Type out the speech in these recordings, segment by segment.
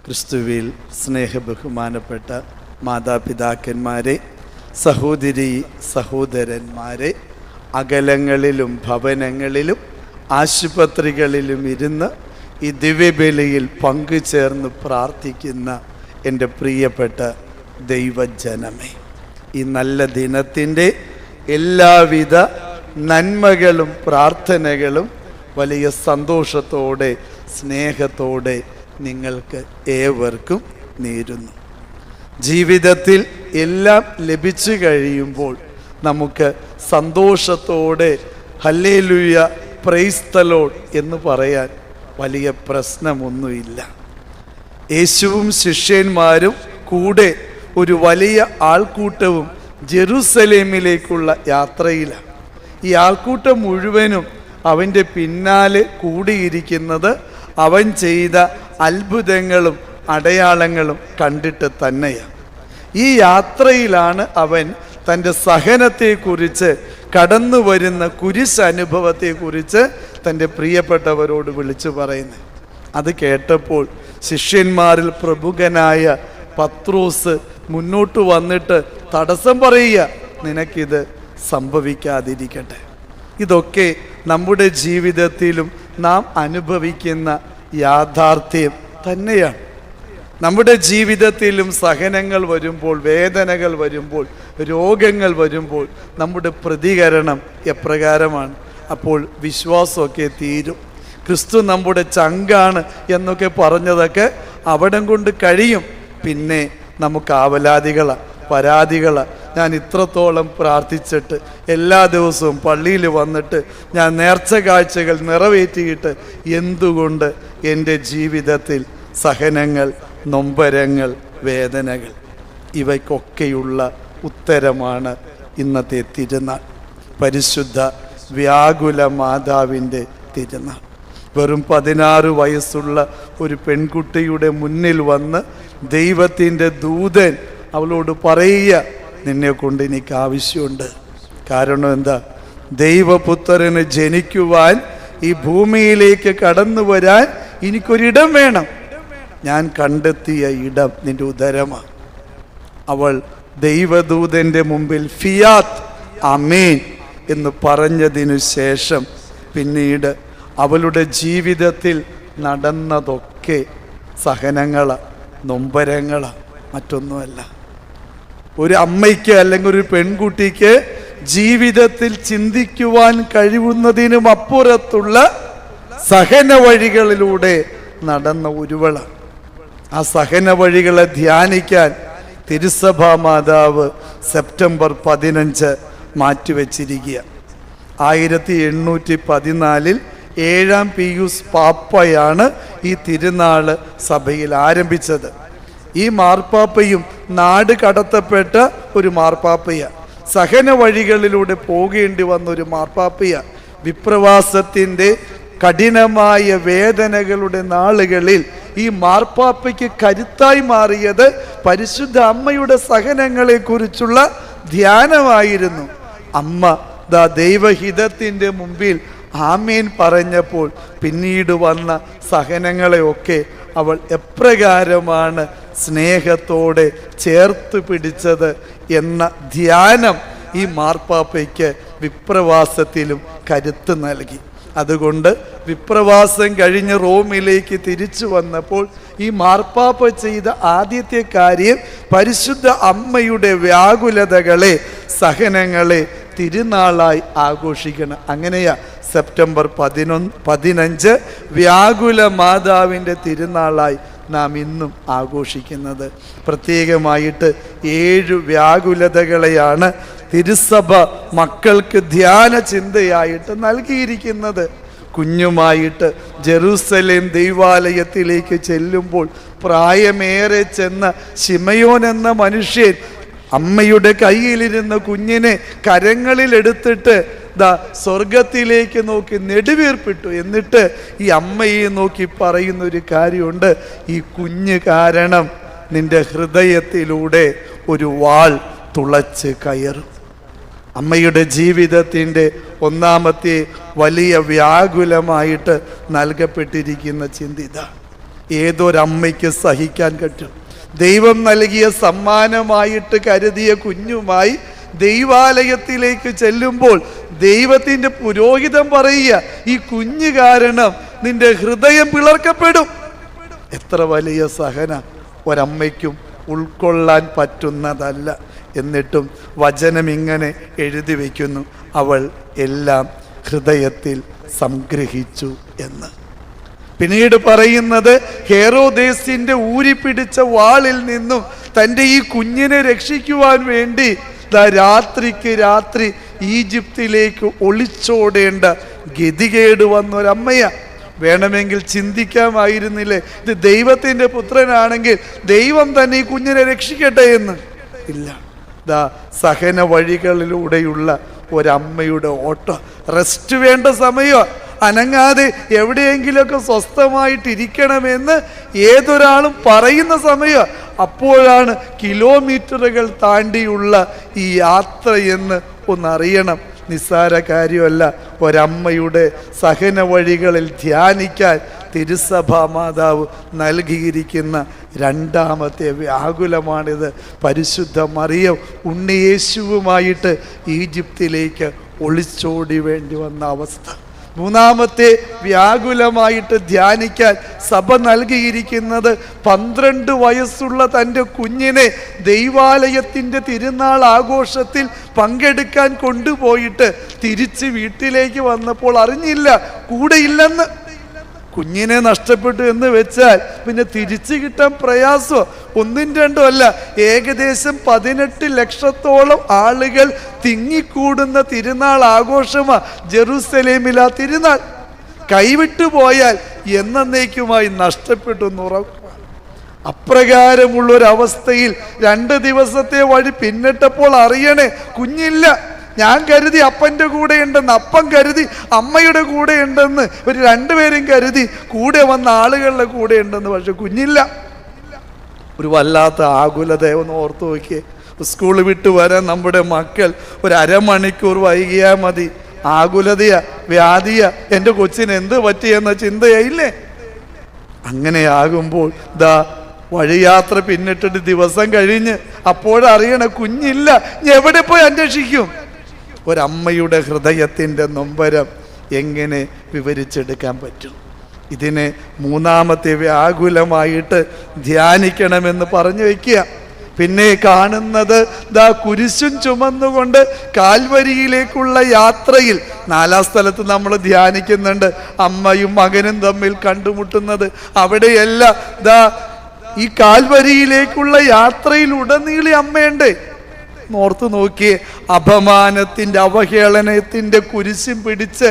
ക്രിസ്തുവിൽ സ്നേഹബഹുമാനപ്പെട്ട മാതാപിതാക്കന്മാരെ, സഹോദരി സഹോദരന്മാരെ, അകലങ്ങളിലും ഭവനങ്ങളിലും ആശുപത്രികളിലും ഇരുന്ന് ഈ ദിവ്യബലിയിൽ പങ്കുചേർന്ന് പ്രാർത്ഥിക്കുന്ന എൻ്റെ പ്രിയപ്പെട്ട ദൈവജനമേ, ഈ നല്ല ദിനത്തിൻ്റെ എല്ലാവിധ നന്മകളും പ്രാർത്ഥനകളും വലിയ സന്തോഷത്തോടെ സ്നേഹത്തോടെ നിങ്ങൾക്ക് ഏവർക്കും നേരുന്നു. ജീവിതത്തിൽ എല്ലാം ലഭിച്ചു കഴിയുമ്പോൾ നമുക്ക് സന്തോഷത്തോടെ ഹല്ലേലൂയ പ്രൈസ് ദി ലോർഡ് എന്ന് പറയാൻ വലിയ പ്രശ്നമൊന്നുമില്ല. യേശുവും ശിഷ്യന്മാരും കൂടെ ഒരു വലിയ ആൾക്കൂട്ടവും ജെറുസലേമിലേക്കുള്ള യാത്രയിലാണ്. ഈ ആൾക്കൂട്ടം മുഴുവനും അവൻ്റെ പിന്നാലെ കൂടിയിരിക്കുന്നത് അവൻ ചെയ്ത അത്ഭുതങ്ങളും അടയാളങ്ങളും കണ്ടിട്ട് തന്നെയാണ്. ഈ യാത്രയിലാണ് അവൻ തൻ്റെ സഹനത്തെക്കുറിച്ച്, കടന്നു വരുന്ന കുരിശ് അനുഭവത്തെക്കുറിച്ച് തൻ്റെ പ്രിയപ്പെട്ടവരോട് വിളിച്ചു പറയുന്നത്. അത് കേട്ടപ്പോൾ ശിഷ്യന്മാരിൽ പ്രമുഖനായ പത്രോസ് മുന്നോട്ട് വന്നിട്ട് തടസ്സം പറയുക, നിനക്കിത് സംഭവിക്കാതിരിക്കട്ടെ. ഇതൊക്കെ നമ്മുടെ ജീവിതത്തിലും നാം അനുഭവിക്കുന്ന യാഥാർത്ഥ്യം തന്നെയാണ്. നമ്മുടെ ജീവിതത്തിലും സഹനങ്ങൾ വരുമ്പോൾ, വേദനകൾ വരുമ്പോൾ, രോഗങ്ങൾ വരുമ്പോൾ നമ്മുടെ പ്രതികരണം എപ്രകാരമാണ്? അപ്പോൾ വിശ്വാസമൊക്കെ തീരും. ക്രിസ്തു നമ്മുടെ ചങ്കാണ് എന്നൊക്കെ പറഞ്ഞതൊക്കെ അവിടം കൊണ്ട് കഴിയും. പിന്നെ നമുക്ക് ആവലാതികളാണ്, പരാതികളാണ്. ഞാൻ ഇത്രത്തോളം പ്രാർത്ഥിച്ചിട്ട്, എല്ലാ ദിവസവും പള്ളിയിൽ വന്നിട്ട് ഞാൻ നേർച്ച കാഴ്ചകൾ നിറവേറ്റിയിട്ട് എന്തുകൊണ്ട് എൻ്റെ ജീവിതത്തിൽ സഹനങ്ങൾ, നൊമ്പരങ്ങൾ, വേദനകൾ? ഇവയ്ക്കൊക്കെയുള്ള ഉത്തരമാണ് ഇന്നത്തെ തിരുനാൾ, പരിശുദ്ധ വ്യാകുല മാതാവിൻ്റെ തിരുനാൾ. വെറും 16 വയസ്സുള്ള ഒരു പെൺകുട്ടിയുടെ മുന്നിൽ വന്ന് ദൈവത്തിൻ്റെ ദൂതൻ അവളോട് പറയുക, നിന്നെ കൊണ്ട് എനിക്ക് ആവശ്യമുണ്ട്. കാരണം എന്താ? ദൈവപുത്രന് ജനിക്കുവാൻ, ഈ ഭൂമിയിലേക്ക് കടന്നു വരാൻ എനിക്കൊരിടം വേണം. ഞാൻ കണ്ടെത്തിയ ഇടം നിന്റെ ഉദരമാണ്. അവൾ ദൈവദൂതൻ്റെ മുമ്പിൽ ഫിയാത്ത് ആമേൻ എന്ന് പറഞ്ഞതിനു ശേഷം പിന്നീട് അവളുടെ ജീവിതത്തിൽ നടന്നതൊക്കെ സഹനങ്ങളാണ്, നൊമ്പരങ്ങളാണ്, മറ്റൊന്നുമല്ല. ഒരു അമ്മയ്ക്ക് അല്ലെങ്കിൽ ഒരു പെൺകുട്ടിക്ക് ജീവിതത്തിൽ ചിന്തിക്കുവാൻ കഴിയുന്നതിനും അപ്പുറത്തുള്ള സഹന വഴികളിലൂടെ നടന്ന ഒരുവളാണ്. ആ സഹന വഴികളെ ധ്യാനിക്കാൻ തിരുസഭാ മാതാവ് സെപ്റ്റംബർ 15 മാറ്റിവെച്ചിരിക്കുക. 1814 7 പിയൂസ് പാപ്പയാണ് ഈ തിരുനാള് സഭയിൽ ആരംഭിച്ചത്. ഈ മാർപ്പാപ്പയും നാട് കടത്തപ്പെട്ട ഒരു മാർപ്പാപ്പയ, സഹന വഴികളിലൂടെ പോകേണ്ടി വന്ന ഒരു മാർപ്പാപ്പയ. വിപ്രവാസത്തിൻ്റെ കഠിനമായ വേദനകളുടെ നാളുകളിൽ ഈ മാർപ്പാപ്പയ്ക്ക് കരുത്തായി മാറിയത് പരിശുദ്ധ അമ്മയുടെ സഹനങ്ങളെ കുറിച്ചുള്ള ധ്യാനമായിരുന്നു. അമ്മ ദൈവഹിതത്തിൻ്റെ മുമ്പിൽ ആമേൻ പറഞ്ഞപ്പോൾ പിന്നീട് വന്ന സഹനങ്ങളെയൊക്കെ അവൾ എപ്രകാരമാണ് സ്നേഹത്തോടെ ചേർത്ത് പിടിച്ചത് എന്ന ധ്യാനം ഈ മാർപ്പാപ്പയ്ക്ക് വിപ്രവാസത്തിലും കരുത്ത് നൽകി. അതുകൊണ്ട് വിപ്രവാസം കഴിഞ്ഞ് റോമിലേക്ക് തിരിച്ചു വന്നപ്പോൾ ഈ മാർപ്പാപ്പ ചെയ്ത ആദ്യത്തെ കാര്യം പരിശുദ്ധ അമ്മയുടെ വ്യാകുലതകളെ, സഹനങ്ങളെ തിരുനാളായി ആഘോഷിക്കണം. അങ്ങനെയാ സെപ്റ്റംബർ 15 വ്യാകുല മാതാവിൻ്റെ തിരുനാളായി നാം ഇന്നും ആഘോഷിക്കുന്നത്. പ്രത്യേകമായിട്ട് 7 വ്യാകുലതകളെയാണ് തിരുസഭ മക്കൾക്ക് ധ്യാന ചിന്തയായിട്ട് നൽകിയിരിക്കുന്നത്. കുഞ്ഞുമായിട്ട് ജെറുസലേം ദൈവാലയത്തിലേക്ക് ചെല്ലുമ്പോൾ പ്രായമേറെ ചെന്ന ശിമയോൻ എന്ന മനുഷ്യൻ അമ്മയുടെ കയ്യിലിരുന്ന കുഞ്ഞിനെ കരങ്ങളിലെടുത്തിട്ട് സ്വർഗത്തിലേക്ക് നോക്കി നെടുവീർപ്പിട്ടു. എന്നിട്ട് ഈ അമ്മയെ നോക്കി പറയുന്നൊരു കാര്യമുണ്ട്, ഈ കുഞ്ഞ് കാരണം നിന്റെ ഹൃദയത്തിലൂടെ ഒരു വാൾ തുളച്ച് കയറും. അമ്മയുടെ ജീവിതത്തിൻ്റെ ഒന്നാമത്തെ വലിയ വ്യാകുലമായിട്ട് നൽകപ്പെട്ടിരിക്കുന്ന ചിന്തിത. ഏതൊരമ്മയ്ക്ക് സഹിക്കാൻ പറ്റും? ദൈവം നൽകിയ സമ്മാനമായിട്ട് കരുതിയ കുഞ്ഞുമായി ദൈവാലയത്തിലേക്ക് ചെല്ലുമ്പോൾ ദൈവത്തിൻ്റെ പുരോഹിതൻ പറയുക, ഈ കുഞ്ഞ് കാരണം നിന്റെ ഹൃദയം പിളർക്കപ്പെടും. എത്ര വലിയ സഹന ഒരമ്മയ്ക്കും ഉൾക്കൊള്ളാൻ പറ്റുന്നതല്ല. എന്നിട്ടും വചനം ഇങ്ങനെ എഴുതി വയ്ക്കുന്നു, അവൾ എല്ലാം ഹൃദയത്തിൽ സംഗ്രഹിച്ചു എന്ന്. പിന്നീട് പറയുന്നത്, ഹെരോദേസിന്റെ ഊരിപ്പിടിച്ച വാളിൽ നിന്നും തൻ്റെ ഈ കുഞ്ഞിനെ രക്ഷിക്കുവാൻ വേണ്ടി രാത്രിക്ക് രാത്രി ഈജിപ്തിലേക്ക് ഒളിച്ചോടേണ്ട ഗതികേട് വന്നൊരമ്മയാ. വേണമെങ്കിൽ ചിന്തിക്കാമായിരുന്നില്ലേ, ഇത് ദൈവത്തിൻ്റെ പുത്രനാണെങ്കിൽ ദൈവം തന്നെ ഈ കുഞ്ഞിനെ രക്ഷിക്കട്ടെ എന്ന്. ഇല്ല, സഹന വഴികളിലൂടെയുള്ള ഒരമ്മയുടെ ഓട്ടം. റെസ്റ്റ് വേണ്ട സമയം, അനങ്ങാതെ എവിടെയെങ്കിലുമൊക്കെ സ്വസ്ഥമായിട്ടിരിക്കണമെന്ന് ഏതൊരാളും പറയുന്ന സമയം. അപ്പോഴാണ് കിലോമീറ്ററുകൾ താണ്ടിയുള്ള ഈ യാത്രയെന്ന് ഒന്നറിയണം. നിസ്സാര കാര്യമല്ല. ഒരമ്മയുടെ സഹന വഴികളിൽ ധ്യാനിക്കാൻ തിരുസഭാ മാതാവ് നൽകിയിരിക്കുന്ന രണ്ടാമത്തെ വ്യാകുലമാണിത്. പരിശുദ്ധ മറിയം ഉണ്ണിയേശുവുമായിട്ട് ഈജിപ്തിലേക്ക് ഒളിച്ചോടി വേണ്ടി വന്ന അവസ്ഥ. മൂന്നാമത്തെ വ്യാകുലമായിട്ട് ധ്യാനിക്കാൻ സഭ നൽകിയിരിക്കുന്നത് 12 വയസ്സുള്ള തൻ്റെ കുഞ്ഞിനെ ദൈവാലയത്തിൻ്റെ തിരുനാൾ ആഘോഷത്തിൽ പങ്കെടുക്കാൻ കൊണ്ടുപോയിട്ട് തിരിച്ച് വീട്ടിലേക്ക് വന്നപ്പോൾ അറിഞ്ഞില്ല, കൂടെയില്ലെന്ന്. കുഞ്ഞിനെ നഷ്ടപ്പെട്ടു എന്ന് വെച്ചാൽ പിന്നെ തിരിച്ചു കിട്ടാൻ പ്രയാസമോ? 1 2 അല്ല, ഏകദേശം 18 ലക്ഷത്തോളം ആളുകൾ തിങ്ങിക്കൂടുന്ന തിരുനാൾ ആഘോഷമാ ജെറുസലേമിൽ. ആ തിരുനാൾ കൈവിട്ടുപോയാൽ എന്നേക്കുമായി നഷ്ടപ്പെട്ടു എന്നുറപ്പാണ്. അപ്രകാരമുള്ളൊരവസ്ഥയിൽ 2 ദിവസത്തെ വഴി പിന്നിട്ടപ്പോൾ അറിയണേ, കുഞ്ഞില്ല. ഞാൻ കരുതി അപ്പൻ്റെ കൂടെ ഉണ്ടെന്ന്, അപ്പം കരുതി അമ്മയുടെ കൂടെ ഉണ്ടെന്ന്, ഒരു 2 പേരും കരുതി കൂടെ വന്ന ആളുകളുടെ കൂടെ ഉണ്ടെന്ന്. പക്ഷെ കുഞ്ഞില്ല. ഒരു വല്ലാത്ത ആകുലത. ഒന്ന് ഓർത്തു നോക്കിയേ, സ്കൂൾ വിട്ട് വരാൻ നമ്മുടെ മക്കൾ ഒരു അരമണിക്കൂർ വൈകിയാൽ മതി. ആകുലതയാ, വ്യാധിയാ, എൻ്റെ കൊച്ചിന് എന്ത് പറ്റിയെന്ന ചിന്തയായില്ലേ? അങ്ങനെയാകുമ്പോൾ വഴിയാത്ര പിന്നിട്ടിട്ട് ദിവസം കഴിഞ്ഞ് അപ്പോഴറിയണ കുഞ്ഞില്ല. എവിടെ പോയി അന്വേഷിക്കും? ഒരമ്മയുടെ ഹൃദയത്തിൻ്റെ നൊമ്പരം എങ്ങനെ വിവരിച്ചെടുക്കാൻ പറ്റും? ഇതിനെ മൂന്നാമത്തെ വ്യാകുലമായിട്ട് ധ്യാനിക്കണമെന്ന് പറഞ്ഞു വയ്ക്കുക. പിന്നെ കാണുന്നത് കുരിശും ചുമന്നുകൊണ്ട് കാൽവരിയിലേക്കുള്ള യാത്രയിൽ 4-ാം സ്ഥലത്ത് നമ്മൾ ധ്യാനിക്കുന്നുണ്ട് അമ്മയും മകനും തമ്മിൽ കണ്ടുമുട്ടുന്നത്. അവിടെയല്ല, ഈ കാൽവരിയിലേക്കുള്ള യാത്രയിൽ ഉടനീളി അമ്മയുണ്ട്. ഓർത്ത് നോക്കിയേ, അപമാനത്തിൻ്റെ അവഹേളനത്തിൻ്റെ കുരിശും പിടിച്ച്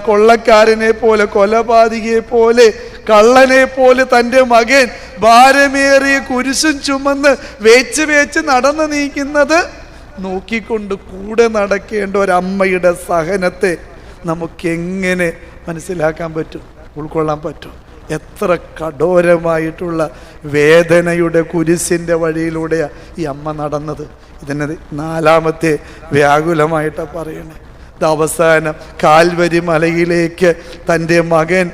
കൊള്ളക്കാരനെ പോലെ, കൊലപാതകിയെ പോലെ, കള്ളനെ പോലെ തൻ്റെ മകൻ ഭാരമേറിയ കുരിശും ചുമന്ന് വേച്ച് നടന്നു നീക്കുന്നത് നോക്കിക്കൊണ്ട് കൂടെ നടക്കേണ്ട ഒരമ്മയുടെ സഹനത്തെ നമുക്കെങ്ങനെ മനസ്സിലാക്കാൻ പറ്റും, ഉൾക്കൊള്ളാൻ പറ്റും? എത്ര കഠോരമായിട്ടുള്ള വേദനയുടെ കുരിശിൻ്റെ വഴിയിലൂടെയാണ് ഈ അമ്മ നടന്നത്. ഇതിനെ 4-ാമത്തെ വ്യാകുലമായിട്ടാണ് പറയണേ. അവസാനം കാൽവരി മലയിലേക്ക് തൻ്റെ മകൻ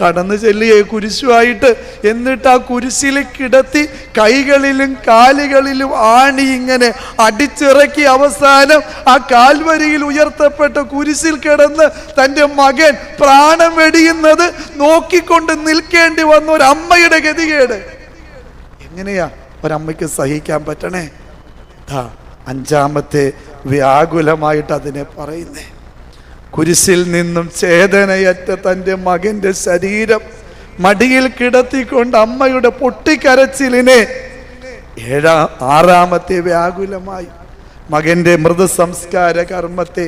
കടന്നു ചെല്ലുക കുരിശുമായിട്ട്. എന്നിട്ട് ആ കുരിശിൽ കിടത്തി കൈകളിലും കാലുകളിലും ആണി ഇങ്ങനെ അടിച്ചിറക്കി അവസാനം ആ കാൽവരിയിൽ ഉയർത്തപ്പെട്ട കുരിശിൽ കിടന്ന് തൻ്റെ മകൻ പ്രാണം വെടിയുന്നത് നോക്കിക്കൊണ്ട് നിൽക്കേണ്ടി വന്ന ഒരമ്മയുടെ ഗതികേട് എങ്ങനെയാ ഒരമ്മയ്ക്ക് സഹിക്കാൻ പറ്റണേ? 5-ാമത്തെ വ്യാകുലമായിട്ട് അതിനെ പറയുന്നേ. കുരിശിൽ നിന്നും ചേതനയറ്റ തൻ്റെ മകൻ്റെ ശരീരം മടിയിൽ കിടത്തിക്കൊണ്ട് അമ്മയുടെ പൊട്ടിക്കരച്ചിലിനെ 6-ാമത്തെ വ്യാകുലമായി. മകൻ്റെ മൃതസംസ്കാര കർമ്മത്തെ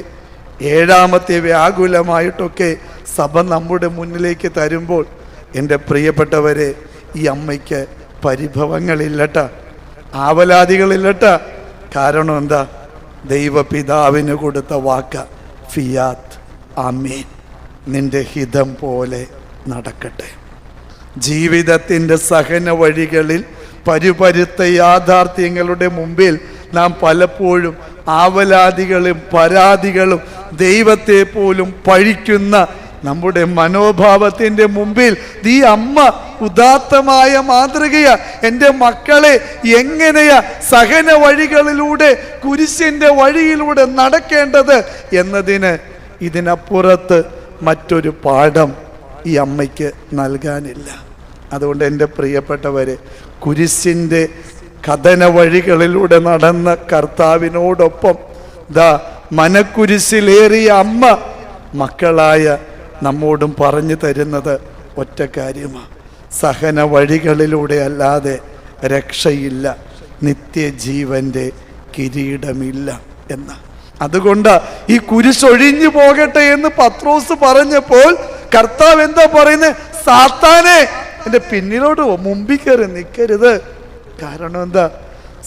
7-ാമത്തെ വ്യാകുലമായിട്ടൊക്കെ സഭ നമ്മുടെ മുന്നിലേക്ക് തരുമ്പോൾ എൻ്റെ പ്രിയപ്പെട്ടവരെ, ഈ അമ്മയ്ക്ക് പരിഭവങ്ങളില്ലട്ട, ആവലാദികളില്ലട്ട. കാരണം എന്താ? ദൈവപിതാവിന് കൊടുത്ത വാക്ക, ഫിയാത്ത് ആമീൻ, നിന്റെ ഹിതം പോലെ നടക്കട്ടെ. ജീവിതത്തിൻ്റെ സഹന വഴികളിൽ പരുപരുത്ത യാഥാർത്ഥ്യങ്ങളുടെ മുമ്പിൽ നാം പലപ്പോഴും ആവലാദികളും പരാതികളും ദൈവത്തെ പോലും പഴിക്കുന്ന നമ്മുടെ മനോഭാവത്തിൻ്റെ മുമ്പിൽ ഈ അമ്മ ഉദാത്തമായ മാതൃകയാ. എൻ്റെ മക്കളെ എങ്ങനെയാ സഹന വഴികളിലൂടെ കുരിശിൻ്റെ വഴിയിലൂടെ നടക്കേണ്ടത് എന്നതിന് ഇതിനപ്പുറത്ത് മറ്റൊരു പാഠം ഈ അമ്മയ്ക്ക് നൽകാനില്ല. അതുകൊണ്ട് എൻ്റെ പ്രിയപ്പെട്ടവരെ, കുരിശിൻ്റെ കഥന വഴികളിലൂടെ നടന്ന കർത്താവിനോടൊപ്പം മനക്കുരിശിലേറിയ അമ്മ മക്കളായ നമ്മോടും പറഞ്ഞു തരുന്നത് ഒറ്റ കാര്യമാണ്: സഹന വഴികളിലൂടെ അല്ലാതെ രക്ഷയില്ല, നിത്യജീവന്റെ കിരീടമില്ല എന്ന്. അതുകൊണ്ട് ഈ കുരിശൊഴിഞ്ഞു പോകട്ടെ എന്ന് പത്രോസ് പറഞ്ഞപ്പോൾ കർത്താവ് എന്താ പറയുന്നത്? സാത്താനെ, എൻ്റെ പിന്നിലോട്ട് മുമ്പിൽ കയറി നിൽക്കരുത്. കാരണം എന്താ?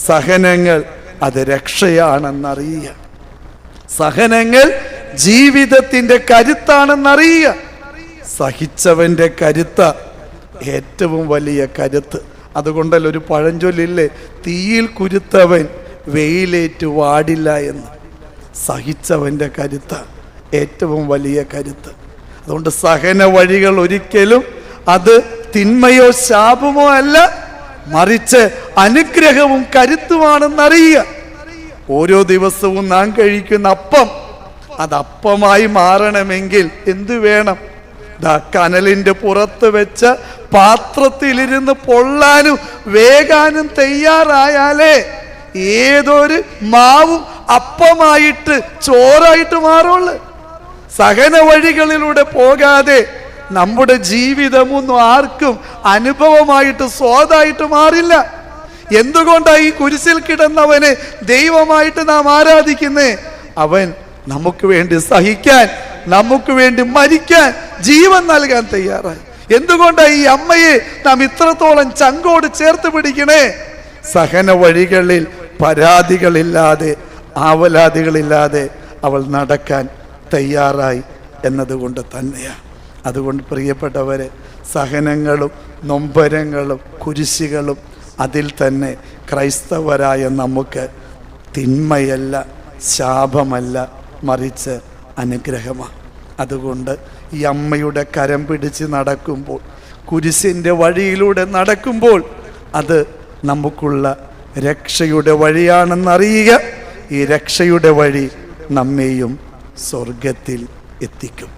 സഹനങ്ങൾ അത് രക്ഷയാണെന്നറിയുക. സഹനങ്ങൾ ജീവിതത്തിന്റെ കരുത്താണെന്നറിയുക. സഹിച്ചവന്റെ കരുത്ത ഏറ്റവും വലിയ കരുത്ത്. അതുകൊണ്ടല്ല ഒരു പഴഞ്ചൊല്ലില്ലേ, തീയിൽ കുരുത്തവൻ വെയിലേറ്റ് വാടില്ല എന്ന്. സഹിച്ചവന്റെ കരുത്ത ഏറ്റവും വലിയ കരുത്ത്. അതുകൊണ്ട് സഹന വഴികൾ ഒരിക്കലും അത് തിന്മയോ ശാപമോ അല്ല, മറിച്ച് അനുഗ്രഹവും കരുത്തുമാണെന്നറിയുക. ഓരോ ദിവസവും നാം കഴിക്കുന്ന അപ്പം അത് അപ്പമായി മാറണമെങ്കിൽ എന്തു വേണം? കനലിന്റെ പുറത്ത് വെച്ച പാത്രത്തിലിരുന്ന് പൊള്ളാനും വേകാനും തയ്യാറായാലേ ഏതൊരു മാവും അപ്പമായിട്ട് ചോറായിട്ട് മാറുള്ളൂ. സഹന വഴികളിലൂടെ പോകാതെ നമ്മുടെ ജീവിതമൊന്നും ആർക്കും അനുഭവമായിട്ട് സ്വാദായിട്ട് മാറില്ല. എന്തുകൊണ്ടാണ് ഈ കുരിശിൽ കിടന്നവനെ ദൈവമായിട്ട് നാം ആരാധിക്കുന്നേ? അവൻ നമുക്ക് വേണ്ടി സഹിക്കാൻ, നമുക്ക് വേണ്ടി മരിക്കാൻ, ജീവൻ നൽകാൻ തയ്യാറായി. എന്തുകൊണ്ടാണ് ഈ അമ്മയെ നാം ഇത്രത്തോളം ചങ്കോട് ചേർത്ത് പിടിക്കണേ? സഹന വഴികളിൽ പരാതികളില്ലാതെ, ആവലാതികളില്ലാതെ അവൾ നടക്കാൻ തയ്യാറായി എന്നതുകൊണ്ട് തന്നെയാണ്. അതുകൊണ്ട് പ്രിയപ്പെട്ടവരെ, സഹനങ്ങളും നൊമ്പരങ്ങളും കുരിശുകളും അതിൽ തന്നെ ക്രൈസ്തവരായ നമുക്ക് തിന്മയല്ല, ശാപമല്ല, മറിച്ച് അനുഗ്രഹമാണ്. അതുകൊണ്ട് ഈ അമ്മയുടെ കരം പിടിച്ച് നടക്കുമ്പോൾ, കുരിശിൻ്റെ വഴിയിലൂടെ നടക്കുമ്പോൾ അത് നമുക്കുള്ള രക്ഷയുടെ വഴിയാണെന്നറിയുക. ഈ രക്ഷയുടെ വഴി നമ്മെയും സ്വർഗത്തിൽ എത്തിക്കും.